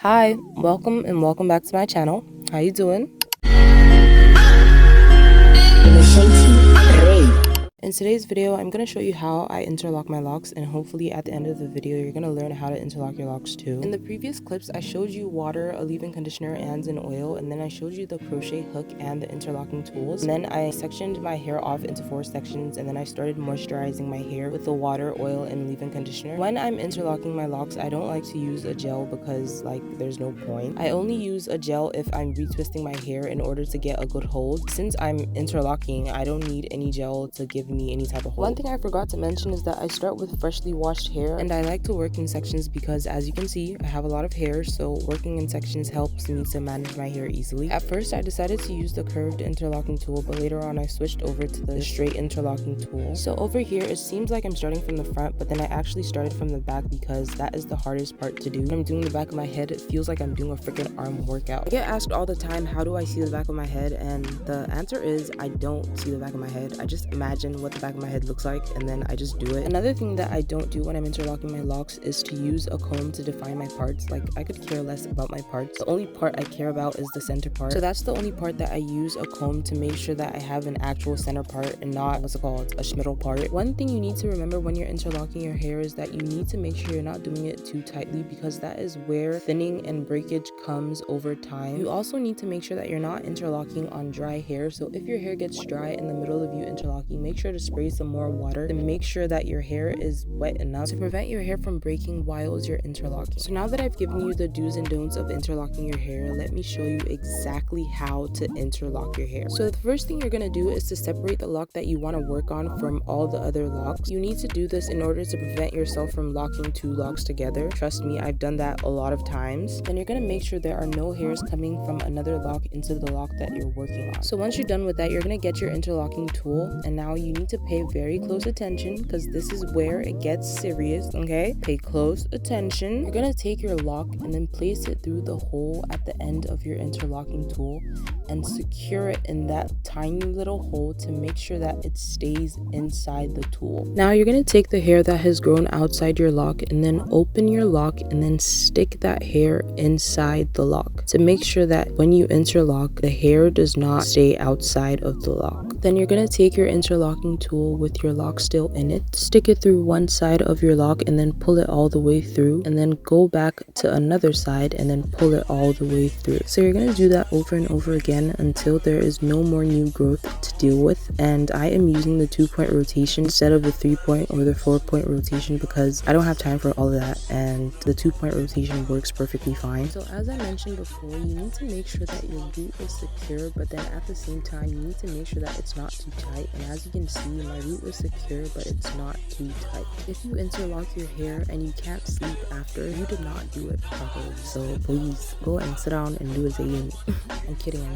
Hi, welcome back to my channel. How you doing? In today's video, I'm going to show you how I interlock my locks, and hopefully at the end of the video, you're going to learn how to interlock your locks too. In the previous clips, I showed you water, a leave-in conditioner, and an oil, and then I showed you the crochet hook and the interlocking tools. And then I sectioned my hair off into 4 sections, and then I started moisturizing my hair with the water, oil, and leave-in conditioner. When I'm interlocking my locks, I don't like to use a gel because there's no point. I only use a gel if I'm retwisting my hair in order to get a good hold. Since I'm interlocking, I don't need any gel to give me any type of hold. One thing I forgot to mention is that I start with freshly washed hair, and I like to work in sections because, as you can see, I have a lot of hair, so working in sections helps me to manage my hair easily. At first, I decided to use the curved interlocking tool, but later on I switched over to the straight interlocking tool. So over here, it seems like I'm starting from the front, but then I actually started from the back because that is the hardest part to do. When I'm doing the back of my head, it feels like I'm doing a freaking arm workout. I get asked all the time, how do I see the back of my head? And the answer is, I don't see the back of my head. I just imagine what the back of my head looks like, and then I just do it. Another thing that I don't do when I'm interlocking my locks is to use a comb to define my parts. Like, I could care less about my parts. The only part I care about is the center part. So that's the only part that I use a comb to make sure that I have an actual center part and not, what's it called, a schmiddle part. One thing you need to remember when you're interlocking your hair is that you need to make sure you're not doing it too tightly, because that is where thinning and breakage comes over time. You also need to make sure that you're not interlocking on dry hair. So if your hair gets dry in the middle of you interlocking, make sure to spray some more water to make sure that your hair is wet enough to prevent your hair from breaking while you're interlocking. So now that I've given you the do's and don'ts of interlocking your hair, let me show you exactly how to interlock your hair. So the first thing you're going to do is to separate the lock that you want to work on from all the other locks. You need to do this in order to prevent yourself from locking 2 locks together. Trust me, I've done that a lot of times. Then you're going to make sure there are no hairs coming from another lock into the lock that you're working on. So once you're done with that, you're going to get your interlocking tool, and now you need to pay very close attention because this is where it gets serious. Okay, pay close attention. You're going to take your lock and then place it through the hole at the end of your interlocking tool and secure it in that tiny little hole to make sure that it stays inside the tool. Now you're going to take the hair that has grown outside your lock and then open your lock and then stick that hair inside the lock to make sure that when you interlock, the hair does not stay outside of the lock. Then you're going to take your interlocking tool with your lock still in it, stick it through one side of your lock and then pull it all the way through, and then go back to another side and then pull it all the way through. So you're going to do that over and over again until there is no more new growth to deal with. And I am using the 2-point rotation instead of the 3-point or the 4-point rotation because I don't have time for all of that, and the 2-point rotation works perfectly fine. So as I mentioned before, you need to make sure that your root is secure, but then at the same time you need to make sure that it's not too tight. And as you can see, my root is secure, but it's not too tight. If you interlock your hair and you can't sleep after, you did not do it properly. So please go and sit down and do a Zayn. I'm kidding.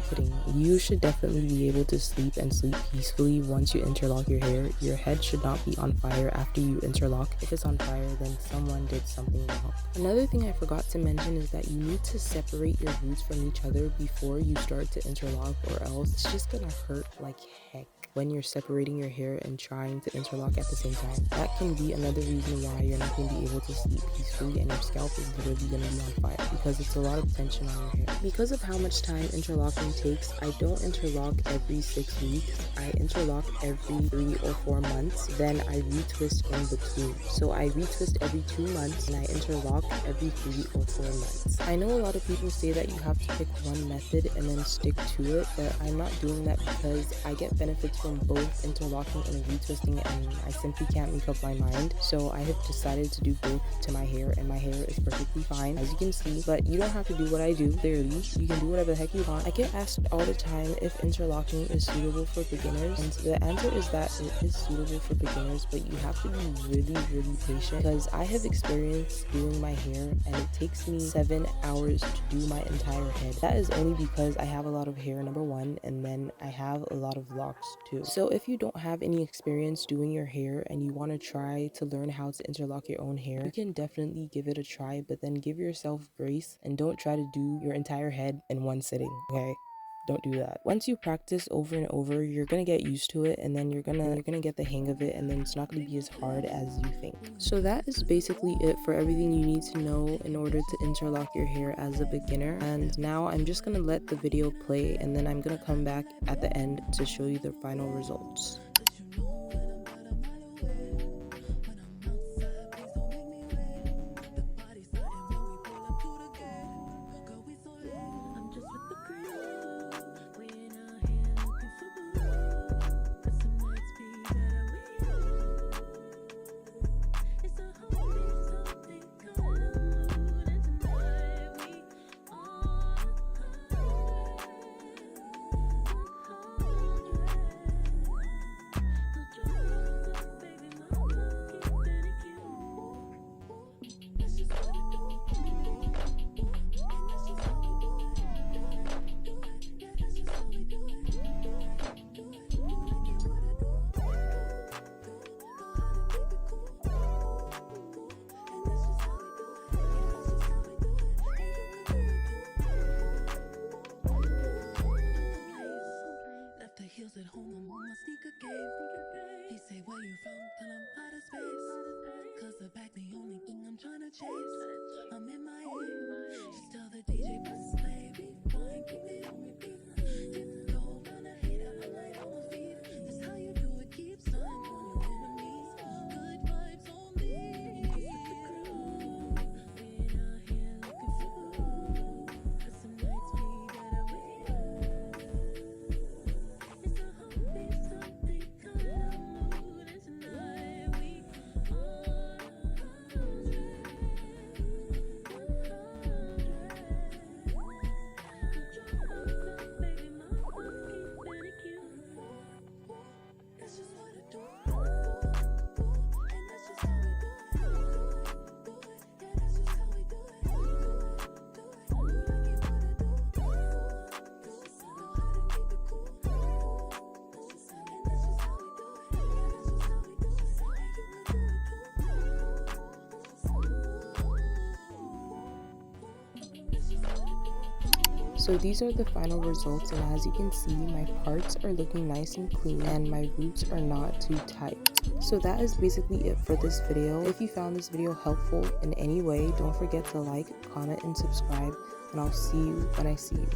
You should definitely be able to sleep and sleep peacefully once you interlock your hair. Your head should not be on fire after you interlock. If it's on fire, then someone did something wrong. Another thing I forgot to mention is that you need to separate your roots from each other before you start to interlock, or else it's just gonna hurt like heck when you're separating your hair and trying to interlock at the same time. That can be another reason why you're not going to be able to sleep peacefully and your scalp is literally going to be on fire because it's a lot of tension on your hair. Because of how much time interlocking takes, I don't interlock every 6 weeks. I interlock every 3 or 4 months, then I retwist in between. So I retwist every 2 months and I interlock every 3 or 4 months. I know a lot of people say that you have to pick one method and then stick to it, but I'm not doing that because I get benefits from both interlocking and retwisting, and I simply can't make up my mind. So I have decided to do both to my hair, and my hair is perfectly fine, as you can see. But you don't have to do what I do, clearly. You can do whatever the heck you want. I get asked all the time if interlocking is suitable for beginners, and the answer is that it is suitable for beginners, but you have to be really patient because I have experience doing my hair and it takes me 7 hours to do my entire head. That is only because I have a lot of hair, number one, and then I have a lot of locks too. So if you don't have any experience doing your hair and you want to try to learn how to interlock your own hair, you can definitely give it a try, but then give yourself grace and don't try to do your entire head in one sitting, okay? don't do that. Once you practice over and over, you're gonna get used to it, and then you're gonna get the hang of it, and then it's not gonna be as hard as you think. So that is basically it for everything you need to know in order to interlock your hair as a beginner. And now I'm just gonna let the video play, and then I'm gonna come back at the end to show you the final results. At home, I'm on my sneaker game. He say, where you from? Tell him out of space. Cause the back the only thing I'm trying to chase. I'm in my head. Just tell the DJ, press play. Be fine, keep it on repeat. Didn't go find a hater, I'm like on my feet. That's how you do it, keep sun on your enemies. Good vibes on me. Been out here looking for. Cause some nights we gotta wait. So these are the final results, and as you can see, my parts are looking nice and clean and my roots are not too tight. So that is basically it for this video. If you found this video helpful in any way, don't forget to like, comment, and subscribe, and I'll see you when I see you.